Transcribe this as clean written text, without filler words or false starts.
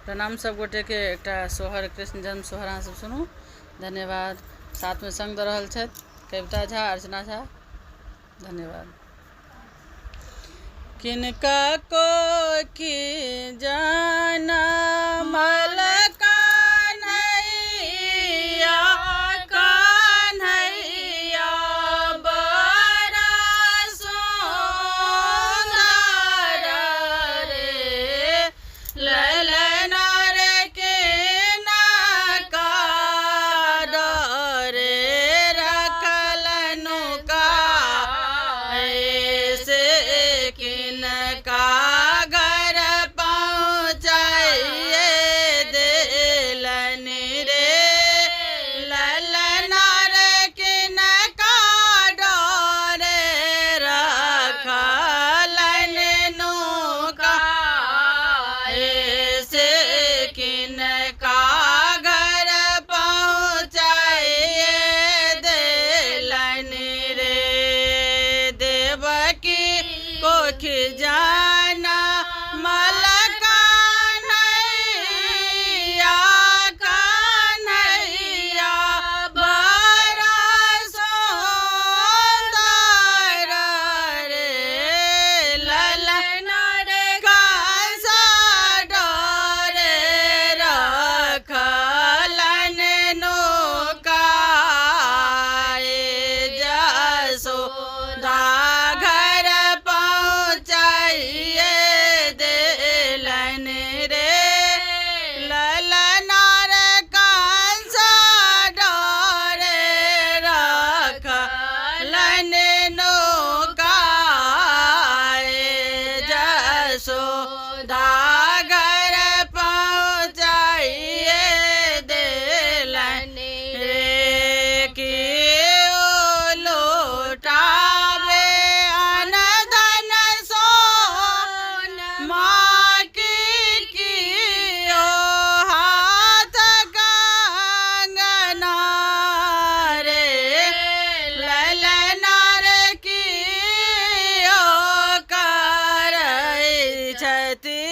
प्रणाम सब गोटे के। एक सोहर कृष्ण जन्म सोहर अहाँ सब सुनू। धन्यवाद। साथ में संग दऽ रहल छथि कविता झा, अर्चना झा। धन्यवाद। किनका को की जाना मल कान्हैया, कान्हैया बड़ा सुंदर रे, ललना रे किनका डरे रखलनु का, ऐसे किनका घर पहुँचाइए देलनि रे, ललना रे किनका डरे रखलनि नुका, ऐसे किनका घर पहुँचाइए देलनि रे। देवकी कोख जाना मल कान्हैया, कान्हैया बड़ा सुंदर रे, ललना रे कंसा डरे रखलनि नुका, जसोदा घर पहुँचाइए देलनि रे, ललना रे कंसा डरे रखलनि नुका, जसोदा घर पहुँचाइए देलनि रे। कि ओ लौटावे अनधन सोन माँ की ओ हाथ कंगना रे, ललना रे की ओ करै छथि